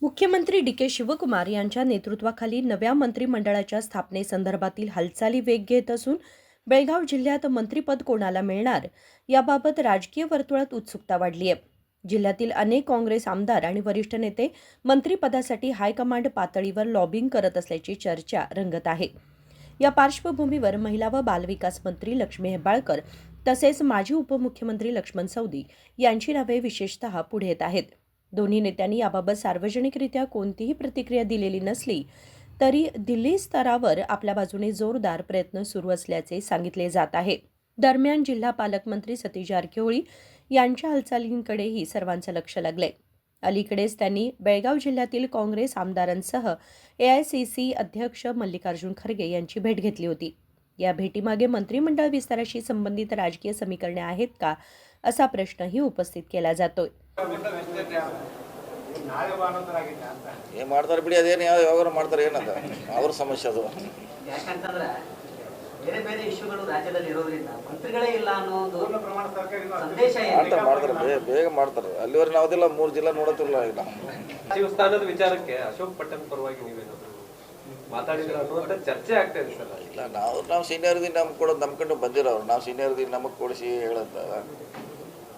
मुख्यमंत्री डी.के. शिवकुमार यांच्या नेतृत्वाखाली नव्या मंत्रिमंडळाच्या स्थापनेसंदर्भातील हालचाली वेग घेत असून बेळगाव जिल्ह्यात मंत्रिपद कोणाला मिळणार याबाबत राजकीय वर्तुळात उत्सुकता वाढली आहे. जिल्ह्यातील अनेक काँग्रेस आमदार आणि वरिष्ठ नेते मंत्रिपदासाठी हायकमांड पातळीवर लॉबिंग करत असल्याची चर्चा रंगत आहे. या पार्श्वभूमीवर महिला व बालविकास मंत्री लक्ष्मी हेब्बाळकर तसेच माजी उपमुख्यमंत्री लक्ष्मण सवदी यांची नावे विशेषतः पुढे येत आहेत. दोन्ही नेत्यांनी याबाबत सार्वजनिकरित्या कोणतीही प्रतिक्रिया दिलेली नसली तरी दिल्ली स्तरावर आपल्या बाजूने जोरदार प्रयत्न सुरू असल्याचे सांगितले जात आहे. दरम्यान जिल्हा पालकमंत्री सतीश जारकिहोळी यांच्या हालचालींकडेही सर्वांचं लक्ष लागलंय. अलीकडेच त्यांनी बेळगाव जिल्ह्यातील काँग्रेस आमदारांसह एआयसीसी अध्यक्ष मल्लिकार्जुन खरगे यांची भेट घेतली होती. या भेटीमागे मंत्रिमंडळ विस्ताराशी संबंधित राजकीय समीकरणे आहेत का असा प्रश्नही उपस्थित केला जातोय. ಏನು ಮಾಡ್ತಾರೆ ಬಿಡಿ, ಅದೇನು ಯಾವಾಗ ಮಾಡ್ತಾರೆ, ಏನದ ಅವ್ರ ಸಮಸ್ಯೆ ಅದು. ಯಾಕಂತಂದ್ರೆ ಬೇರೆ ಬೇರೆ ಇಶ್ಯೂಗಳು ರಾಜ್ಯದಲ್ಲಿ ಇರೋದ್ರಿಂದ ಮಂತ್ರಿಗಳೇ ಇಲ್ಲ ಅನ್ನೋದು ಸಂದೇಶ ಮಾಡ್ತಾರೆ ಬೇಗ ಮಾಡ್ತಾರೆ. ಅಲ್ಲಿವರೆಗೆ ನಾವುದಿಲ್ಲ 3 ಜಿಲ್ಲಾ ನೋಡೋದಿಲ್ಲ. ಈಗ ಸಚಿವ ಸ್ಥಾನದ ವಿಚಾರಕ್ಕೆ ಅಶೋಕ್ ಪಟ್ಟಣ್ ಪರವಾಗಿ ನೀವೇನಾದ್ರು ಮಾತಾಡಿದ್ರೆ ಅನ್ನುವಂಥ ಚರ್ಚೆ ಆಗ್ತಾ ಇದೆ ಸರ್. ಇಲ್ಲ, ನಾವು ಸೀನಿಯರ್ ಇದೀನಿ, ನಮ್ಗೆ ಕೊಡೋದು ನಂಬ್ಕೊಂಡು ಬಂದಿರೋರು. ನಾವು ಸೀನಿಯರ್ ಇದೀನಿ, ನಮಗೆ ಕೊಡಿಸಿ ಹೇಳತ್ತ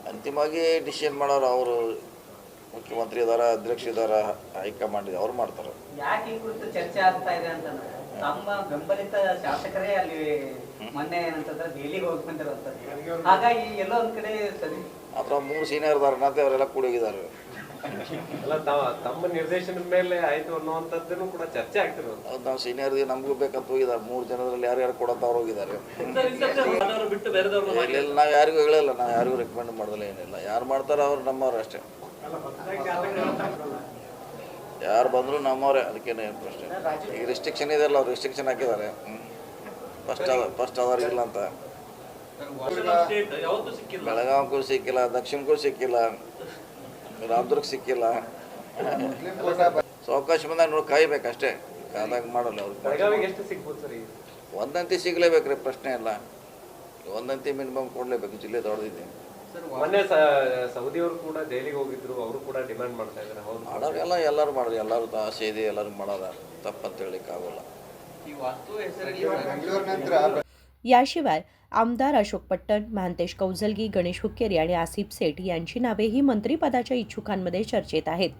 ಅಂತಿಮವಾಗಿ ಡಿಸಿಷನ್ ಮಾಡೋರು ಅವರು. ಮುಖ್ಯಮಂತ್ರಿ ಇದಾರ, ಅಧ್ಯಕ್ಷ ಇದಾರ, ಹೈಕಮಾಂಡ್ ಇದೆ, ಅವ್ರು ಮಾಡ್ತಾರೆ. ಯಾಕೆ ಈ ಕುರಿತು ಚರ್ಚೆ ಆಗ್ತಾ ಇದೆ ಅಂತಂದ್ರೆ ತಮ್ಮ ಬೆಂಬಲಿತ ಶಾಸಕರೇ ಅಲ್ಲಿ ಮೊನ್ನೆ ಏನಂತಂದ್ರೆ ದೆಹಲಿಗೆ ಹೋಗಿ ಬಂದಿರುವಂಥದ್ದು. ಹಾಗಾಗಿ ಎಲ್ಲೋ ಒಂದ್ ಕಡೆ ಸರಿ ಅಥವಾ 3 ಸೀನಿಯರ್ ಇದಾರೆ ಮತ್ತೆ ಅವರೆಲ್ಲ ಕೂಡ ಹೋಗಿದ್ದಾರೆ. ಎಲ್ಲ ತಮ್ಮ ನಿರ್ದೇಶನದ ಮೇಲೆ ಆಯ್ತು ಅನ್ನುವಂಥದ್ದನ್ನು ಕೂಡ ಚರ್ಚೆ ಆಗ್ತಿರೋದು. ಹೌದು, ನಾವು ಸೀನಿಯರ್ ಇದೀವಿ, ನಮಗೂ ಬೇಕಂತ ಹೋಗಿದ್ದಾರೆ. 3 ಜನರಲ್ಲಿ ಯಾರ್ಯಾರು ಕೊಡಂತ ಅವ್ರು ಹೋಗಿದ್ದಾರೆ. ಇಲ್ಲ, ನಾವು ಯಾರಿಗೂ ಹೇಳಿಲ್ಲ, ನಾವು ಯಾರಿಗೂ ರೆಕಮೆಂಡ್ ಮಾಡೋದಿಲ್ಲ, ಏನಿಲ್ಲ. ಯಾರು ಮಾಡ್ತಾರೋ ಅವ್ರು ನಮ್ಮವ್ರು ಅಷ್ಟೇ. ಯಾರು ಬಂದರೂ ನಮ್ಮವರೇ, ಅದಕ್ಕೇನೆ ಪ್ರಶ್ನೆ. ಈಗ ರಿಸ್ಟ್ರಿಕ್ಷನ್ ಇದೆಲ್ಲ, ಅವ್ರು ರಿಸ್ಟ್ರಿಕ್ಷನ್ ಹಾಕಿದ್ದಾರೆ. ಫಸ್ಟ್ ಇಲ್ಲ ಅಂತ. ಬೆಳಗಾವಿಗೂ ಸಿಕ್ಕಿಲ್ಲ, ದಕ್ಷಿಣಕ್ಕೂ ಸಿಕ್ಕಿಲ್ಲ, ರಾಮದುರ್ಗ ಸಿಕ್ಕಿಲ್ಲ. ಸೊ ಅವಕಾಶ ಬಂದಾಗ ನೋಡಿ ಕಾಯ್ಬೇಕಷ್ಟೇ, ಕಾದಾಗ ಮಾಡಲ್ಲ ಅವ್ರು. ಎಷ್ಟು ಸಿಗ್ಬೋದು ಸರ್? ಒಂದಂತಿ ಸಿಗಲೇಬೇಕ್ರಿ, ಪ್ರಶ್ನೆ ಇಲ್ಲ. ಒಂದಂತಿ ಮಿನಿಮಮ್ ಕೊಡಲೇಬೇಕು, ಜಿಲ್ಲೆ ದೊಡ್ಡದಿದೆ. ಮೊನ್ನೆ ಸೌದಿ ಅವರು ಕೂಡ ದೆಹಲಿಗೆ ಹೋಗಿದ್ರು, ಅವರು ಕೂಡ ಡಿಮ್ಯಾಂಡ್ ಮಾಡ್ತಾ ಇದ್ದಾರೆ. ಮಾಡೋರೆಲ್ಲ ಎಲ್ಲರೂ ಮಾಡಿದ್ರು, ಎಲ್ಲರೂ ಆಸೆ ಇದೆ, ಎಲ್ಲರೂ ಮಾಡೋದ, ತಪ್ಪಂತ ಹೇಳಲಿಕ್ಕೆ ಆಗೋಲ್ಲ. याशिवाय आमदार अशोक पट्टण, महांतेश कौजलगी, गणेश हुक्केरी आणि आसिफ सेठ यांची नावेही मंत्रिपदाच्या इच्छुकांमध्ये चर्चेत आहेत.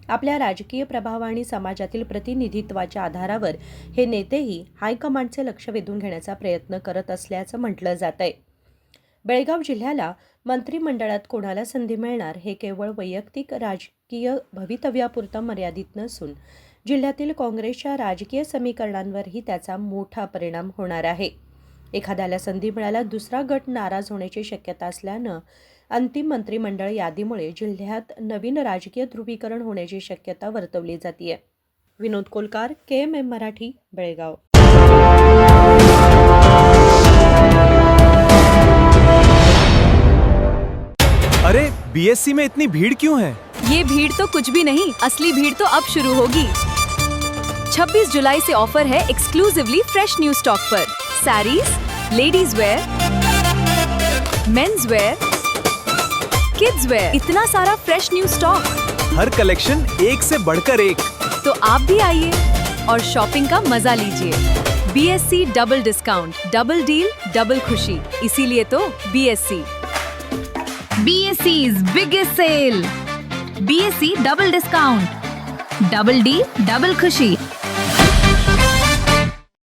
आपल्या राजकीय प्रभाव आणि समाजातील प्रतिनिधित्वाच्या आधारावर हे नेतेही हायकमांडचे लक्ष वेधून घेण्याचा प्रयत्न करत असल्याचं म्हटलं जात आहे. बेळगाव जिल्ह्याला मंत्रिमंडळात कोणाला संधी मिळणार हे केवळ वैयक्तिक राजकीय भवितव्यापुरतं मर्यादित नसून जिल्ह्यातील काँग्रेसच्या राजकीय समीकरणांवरही त्याचा मोठा परिणाम होणार आहे. एखाद्याला संधी मिळाल्यास दुसरा गट नाराज होण्याची शक्यता असल्यानं अंतिम मंत्रिमंडळ यादीमुळे जिल्ह्यात नवीन राजकीय ध्रुवीकरण होण्याची शक्यता वर्तवली जाते. विनोद कोलकार, KMM मराठी, बेळगाव. अरे बीएससी में इतनी भीड़ क्यों है? ये भीड़ तो कुछ भी नहीं, असली भीड़ तो अब शुरू होगी। 26 जुलाई से ऑफर है एक्सक्लूसिवली फ्रेश न्यू स्टॉक पर। Saris, ladies wear, mens wear, kids wear, इतना सारा फ्रेश न्यू स्टॉक। हर कलेक्शन एक से बढ़कर एक। तो आप भी आइए और शॉपिंग का मजा लीजिए। BSC double discount, double deal, double खुशी, इसीलिए तो BSC. BSC's biggest sale. BSC double discount, double deal, double खुशी।